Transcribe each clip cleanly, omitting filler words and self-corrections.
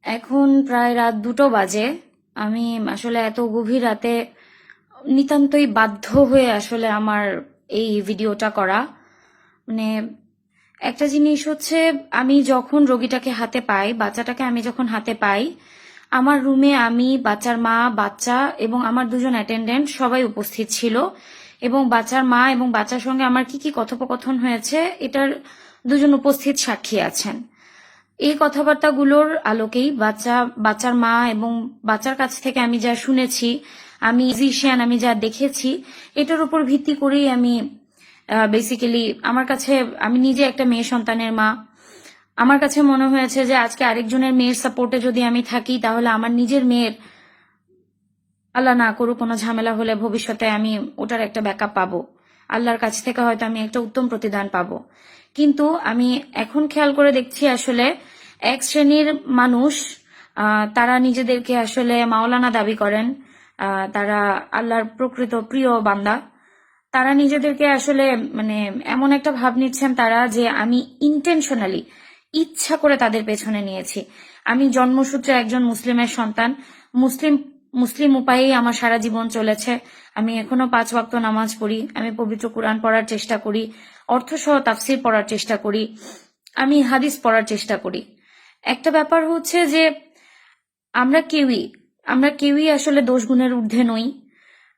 এখন প্রায় রাত 2টো বাজে। আমি আসলে এত গভীর রাতে নিতান্তই বাধ্য হয়ে আসলে আমার এই ভিডিওটা করা। মানে একটা জিনিস হচ্ছে, আমি যখন রোগীটাকে হাতে পাই, বাচ্চাটাকে আমি যখন হাতে পাই, আমার রুমে আমি, বাচ্চার মা, বাচ্চা এবং আমার দুজন অ্যাটেন্ডেন্ট সবাই উপস্থিত ছিল। এবং বাচ্চার মা এবং বাচ্চার সঙ্গে আমার কি কি কথোপকথন হয়েছে এটার দুজন উপস্থিত সাক্ষী আছেন। এই কথাবার্তাগুলোর আলোকেই বাচ্চার মা এবং বাচ্চার কাছ থেকে আমি যা শুনেছি, আমি ফিজিশিয়ান, আমি যা দেখেছি, এটার উপর ভিত্তি করেই আমি বেসিক্যালি আমার কাছে, আমি নিজে একটা মেয়ে সন্তানের মা, আমার কাছে মনে হয়েছে যে আজকে আরেকজনের মেয়ের সাপোর্টে যদি আমি থাকি, তাহলে আমার নিজের মেয়ের, আল্লাহ না করুক, কোনো ঝামেলা হলে ভবিষ্যতে আমি ওটার একটা ব্যাকআপ পাবো। আল্লাহর কাছ থেকে হয়তো আমি একটা উত্তম প্রতিদান পাবো। কিন্তু আমি এখন খেয়াল করে দেখছি, আসলে এক শ্রেণীর মানুষ, তারা নিজেদেরকে আসলে মাওলানা দাবি করেন, তারা আল্লাহর প্রকৃত প্রিয় বান্দা। তারা নিজেদেরকে আসলে মানে এমন একটা ভাব নিচ্ছেন তারা, যে আমি ইন্টেনশনালি, ইচ্ছা করে তাদের পেছনে নিয়েছি। আমি জন্মসূত্রে একজন মুসলিমের সন্তান। মুসলিম মুসলিম উপায়েই আমার সারা জীবন চলেছে। আমি এখনো 5 ওয়াক্ত নামাজ পড়ি, আমি পবিত্র কোরআন পড়ার চেষ্টা করি, অর্থসহ তাফসির পড়ার চেষ্টা করি, আমি হাদিস পড়ার চেষ্টা করি। একটা ব্যাপার হচ্ছে যে আমরা কেউই আসলে দোষ গুণের ঊর্ধ্বে নই।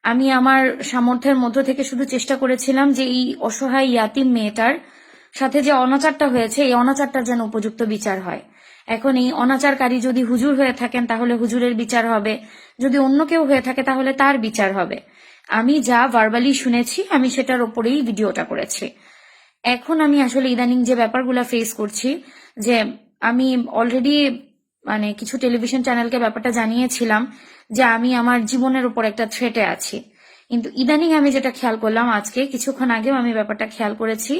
আমি আমার সামর্থ্যের মধ্য থেকে শুধু চেষ্টা করেছিলাম যে এই অসহায় ইয়াতিম মেয়েটার সাথে যে অনাচারটা হয়েছে, এই অনাচারটার যেন উপযুক্ত বিচার হয়। এখন এই অনাচারকারী যদি হুজুর হয়ে থাকেন, তাহলে হুজুরের বিচার হবে। যদি অন্য কেউ হয়ে থাকে, তাহলে তার বিচার হবে। আমি যা ভার্বালি শুনেছি, আমি সেটার ওপরেই ভিডিওটা করেছি। এখন আমি আসলে ইদানিং যে ব্যাপারগুলো ফেস করছি, যে আমি অলরেডি মানে কিছু টেলিভিশন চ্যানেলকে ব্যাপারটা জানিয়েছিলাম যে আমি আমার জীবনের উপর একটা থ্রেটে আছি। কিন্তু ইদানিং আমি যেটা খেয়াল করলাম, আজকে কিছুক্ষণ আগেও আমি ব্যাপারটা খেয়াল করেছি,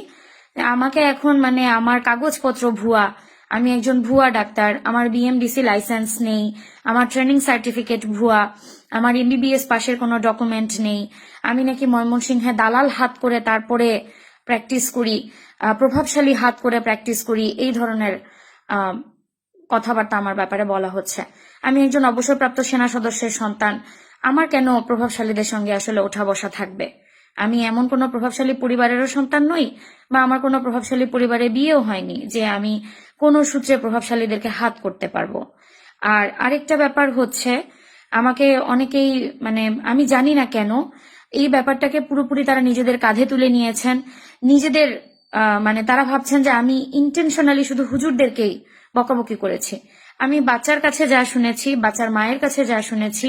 যে আমাকে এখন মানে আমার কাগজপত্র ভুয়া, আমি একজন ভুয়া ডাক্তার, আমার বিএমডিসি লাইসেন্স নেই, আমার ট্রেনিং সার্টিফিকেট ভুয়া, আমার এমবিবিএস পাশের কোনো ডকুমেন্ট নেই, আমি নাকি ময়মনসিংহে দালাল হাত করে তারপরে প্র্যাকটিস করি, প্রভাবশালী হাত করে প্র্যাকটিস করি, এই ধরনের আহ, কথাবার্তা আমার ব্যাপারে বলা হচ্ছে। আমি একজন অবসরপ্রাপ্ত সেনা সদস্যের সন্তান, আমার কেন প্রভাবশালীদের সঙ্গে আসলে ওঠা বসা থাকবে? আমি এমন কোনো প্রভাবশালী পরিবারেরও সন্তান নই, বা আমার কোনো প্রভাবশালী পরিবারে বিয়েও হয়নি যে আমি কোনো সূত্রে প্রভাবশালীদেরকে হাত করতে পারবো। আর আরেকটা ব্যাপার হচ্ছে, আমাকে অনেকেই মানে আমি জানি না কেন এই ব্যাপারটাকে পুরোপুরি তারা নিজেদের কাঁধে তুলে নিয়েছেন। নিজেদের মানে তারা ভাবছেন যে আমি ইন্টেনশনালি শুধু হুজুরদেরকেই বকাবকি করেছি। আমি বাচ্চার কাছে যা শুনেছি, বাচ্চার মায়ের কাছে যা শুনেছি,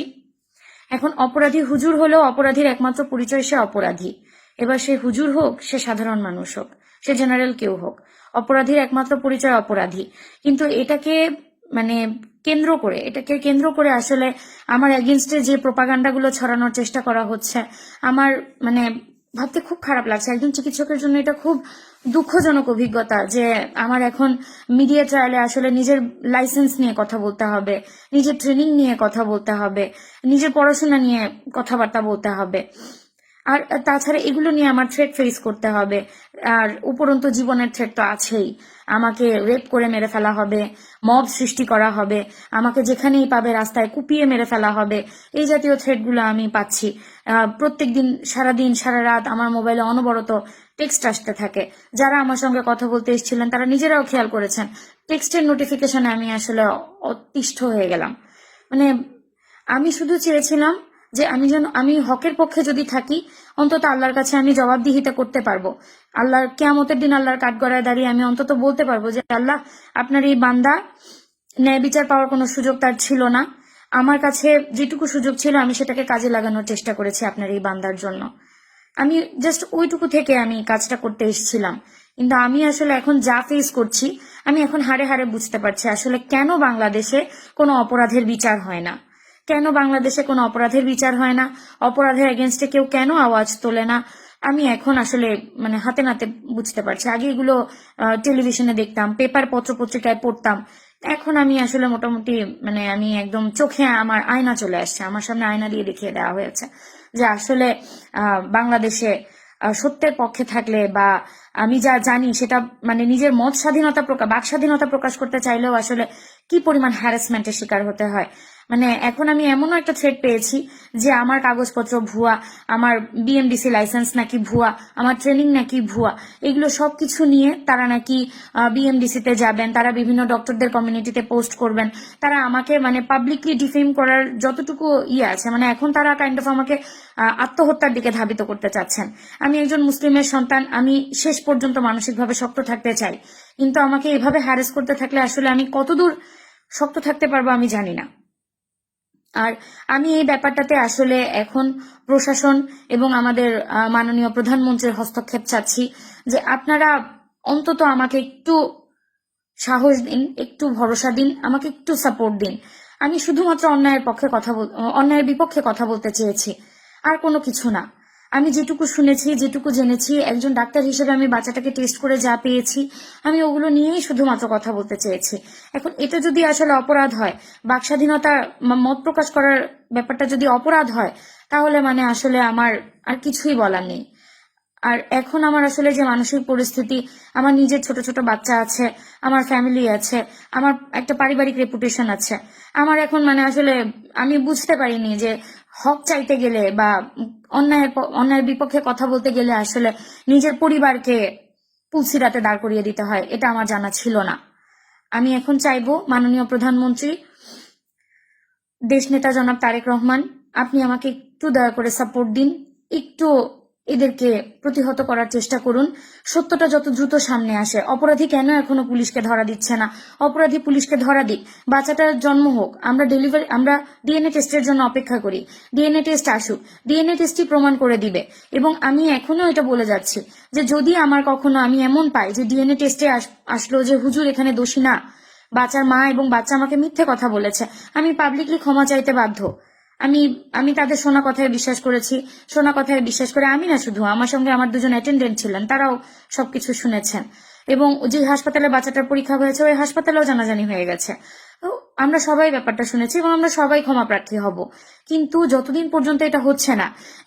এখন অপরাধী হুজুর হলেও অপরাধীর একমাত্র পরিচয় সে অপরাধী। এবার সে হুজুর হোক, সে সাধারণ মানুষ হোক, সে জেনারেল কেউ হোক, অপরাধীর একমাত্র পরিচয় অপরাধী। কিন্তু এটাকে কেন্দ্র করে আসলে আমার এগেনস্টে যে প্রোপাগান্ডাগুলো ছড়ানোর চেষ্টা করা হচ্ছে, আমার মানে ভাবতে খুব খারাপ লাগছে। একজন চিকিৎসকের জন্য এটা খুব দুঃখজনক অভিজ্ঞতা যে আমার এখন মিডিয়া ট্রায়ালে আসলে নিজের লাইসেন্স নিয়ে কথা বলতে হবে, নিজের ট্রেনিং নিয়ে কথা বলতে হবে, নিজের পড়াশোনা নিয়ে কথাবার্তা বলতে হবে। আর তাছাড়া এগুলো নিয়ে আমার থ্রেট ফেস করতে হবে। আর উপরন্তু জীবনের থ্রেট তো আছেই। আমাকে রেপ করে মেরে ফেলা হবে, মব সৃষ্টি করা হবে, আমাকে যেখানেই পাবে রাস্তায় কুপিয়ে মেরে ফেলা হবে, এই জাতীয় থ্রেটগুলো আমি পাচ্ছি। প্রত্যেকদিন সারাদিন সারা রাত আমার মোবাইলে অনবরত টেক্সট আসতে থাকে। যারা আমার সঙ্গে কথা বলতে এসেছিলেন তারা নিজেরাও খেয়াল করেছেন, টেক্সটের নোটিফিকেশনে আমি আসলে অতিষ্ঠ হয়ে গেলাম। মানে আমি শুধু চেয়েছিলাম যে আমি হকের পক্ষে যদি থাকি, অন্তত আল্লাহর কাছে আমি জবাবদিহিতা করতে পারবো। আল্লাহর কিয়ামতের দিন আল্লাহর কাঠগড়ায় দাঁড়িয়ে আমি অন্তত বলতে পারবো যে আল্লাহ, আপনার এই বান্দা ন্যায় বিচার পাওয়ার কোনো সুযোগ তার ছিল না। আমার কাছে যেটুকু সুযোগ ছিল আমি সেটাকে কাজে লাগানোর চেষ্টা করেছি আপনার এই বান্দার জন্য। আমি জাস্ট ওইটুকু থেকে আমি কাজটা করতে এসেছিলাম। কিন্তু আমি আসলে এখন যা ফেস করছি, আমি এখন হাড়ে হাড়ে বুঝতে পারছি আসলে কেন বাংলাদেশে কোনো অপরাধের বিচার হয় না, কেন বাংলাদেশে কোনো অপরাধের বিচার হয় না, অপরাধের এগেনস্টে কেউ কেন আওয়াজ তোলে না। আমি এখন আসলে মানে হাতে নাতে বুঝতে পারছি। আগে এগুলো টেলিভিশনে দেখতাম, পেপার পত্র পত্রিকায় পড়তাম। এখন আমি আসলে মোটামুটি মানে আমি একদম চোখে আমার আয়না চলে আসছে, আমার সামনে আয়না দিয়ে দেখিয়ে দেওয়া হয়েছে যে আসলে বাংলাদেশে সত্যের পক্ষে থাকলে বা আমি যা জানি সেটা মানে নিজের মত স্বাধীনতা বাক স্বাধীনতা প্রকাশ করতে চাইলেও আসলে কি পরিমাণ হ্যারাসমেন্টের শিকার হতে হয়। মানে এখন আমি এমনও একটা থ্রেট পেয়েছি যে আমার কাগজপত্র ভুয়া, আমার বিএমডিসি লাইসেন্স নাকি ভুয়া, আমার ট্রেনিং নাকি ভুয়া, এগুলো সবকিছু নিয়ে তারা নাকি বিএমডিসি তে যাবেন, তারা বিভিন্ন ডক্টরদের কমিউনিটিতে পোস্ট করবেন, তারা আমাকে মানে পাবলিকলি ডিফেম করার যতটুকু আছে, মানে এখন তারা কাইন্ড অফ আমাকে আত্মহত্যার দিকে ধাবিত করতে চাচ্ছেন। আমি একজন মুসলিমের সন্তান, আমি শেষ পর্যন্ত মানসিকভাবে শক্ত থাকতে চাই, কিন্তু আমাকে এভাবে হ্যারাস করতে থাকলে আসলে আমি কতদূর শক্ত থাকতে পারবো আমি জানি না। আর আমি এই ব্যাপারটাতে আসলে এখন প্রশাসন এবং আমাদের মাননীয় প্রধানমন্ত্রীর হস্তক্ষেপ চাচ্ছি যে আপনারা অন্তত আমাকে একটু সাহস দিন, একটু ভরসা দিন, আমাকে একটু সাপোর্ট দিন। আমি শুধুমাত্র অন্যায়ের বিপক্ষে কথা বলতে চেয়েছি, আর কোনো কিছু না। আমি যেটুকু শুনেছি, যেটুকু জেনেছি, একজন ডাক্তার হিসেবে আমি বাচ্চাটাকে টেস্ট করে যা পেয়েছি, আমি ওগুলো নিয়েই শুধুমাত্র কথা বলতে চেয়েছি। এখন এটা যদি আসলে অপরাধ হয়, বাক স্বাধীনতা, মত প্রকাশ করার ব্যাপারটা যদি অপরাধ হয়, তাহলে মানে আসলে আমার আর কিছুই বলার নেই। আর এখন আমার আসলে যে মানসিক পরিস্থিতি, আমার নিজের ছোট ছোট বাচ্চা আছে, আমার ফ্যামিলি আছে, আমার একটা পারিবারিক রেপুটেশন আছে, আমার এখন মানে আসলে আমি বুঝতে পারিনি যে হক চাইতে গেলে বা অন্যায়ের বিপক্ষে কথা বলতে গেলে আসলে নিজের পরিবারকে পুলসিরাতে দাঁড় করিয়ে দিতে হয়, এটা আমার জানা ছিল না। আমি এখন চাইবো মাননীয় প্রধানমন্ত্রী, দেশনেতা জনাব তারেক রহমান, আপনি আমাকে একটু দয়া করে সাপোর্ট দিন, একটু এদেরকে প্রতিহত করার চেষ্টা করুন। সত্যটা যত দ্রুত সামনে আসে। অপরাধী কেন এখনো পুলিশকে ধরা দিচ্ছে না? অপরাধী পুলিশকে ধরা দিক, বাচ্চাটার জন্ম হোক, আমরা ডিএনএ টেস্টের জন্য অপেক্ষা করি, ডিএনএ টেস্ট আসুক, ডিএনএ টেস্টই প্রমাণ করে দিবে। এবং আমি এখনো এটা বলে যাচ্ছি যে যদি আমার কখনো আমি এমন পাই যে ডিএনএ টেস্টে আসলো যে হুজুর এখানে দোষী না, বাচ্চার মা এবং বাচ্চা আমাকে মিথ্যে কথা বলেছে, আমি পাবলিকলি ক্ষমা চাইতে বাধ্য। আমি আমি তাদের শোনা কথায় বিশ্বাস করেছি, শোনা কথায় বিশ্বাস করে আমি না শুধু, আমার সঙ্গে আমার দুজন অ্যাটেন্ডেন্ট ছিলেন, তারাও সবকিছু শুনেছেন। এবং যে হাসপাতালে বাচ্চাটার পরীক্ষা হয়েছে ওই হাসপাতালেও জানাজানি হয়ে গেছে। তো আমরা সবাই ব্যাপারটা শুনেছি এবং আমরা সবাই ক্ষমা প্রার্থী হব। কিন্তু যতদিন পর্যন্ত এটা হচ্ছে না,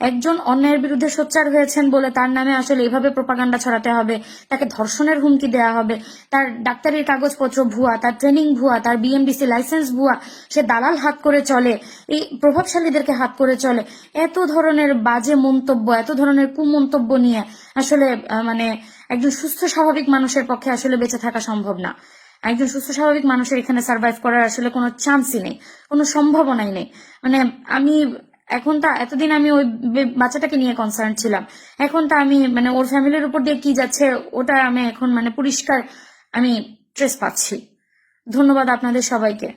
একজন অন্যায়ের বিরুদ্ধে সোচ্চার হয়েছেন বলে তার নামে আসলে এভাবে প্রোপাগান্ডা ছড়াতে হবে, তাকে ধর্ষণের হুমকি দেওয়া হবে, তার ডাক্তারির কাগজপত্র ভুয়া, তার ট্রেনিং ভুয়া, তার বিএমডিসি লাইসেন্স ভুয়া, সে দালাল হাত করে চলে, এই প্রভাবশালীদেরকে হাত করে চলে, এত ধরনের বাজে মন্তব্য, এত ধরনের কুমন্তব্য নিয়ে আসলে মানে একজন সুস্থ স্বাভাবিক মানুষের পক্ষে আসলে বেঁচে থাকা সম্ভব না। একজন সুস্থ স্বাভাবিক মানুষের এখানে সার্ভাইভ করার আসলে কোনো চান্সই নেই, কোনো সম্ভাবনাই নেই। মানে আমি এখন তা, এতদিন আমি ওই বাচ্চাটাকে নিয়ে কনসার্ন ছিলাম, এখন তা আমি মানে ওর ফ্যামিলির উপর দিয়ে কি যাচ্ছে ওটা আমি এখন মানে পরিষ্কার আমি ট্রেস পাচ্ছি। ধন্যবাদ আপনাদের সবাইকে।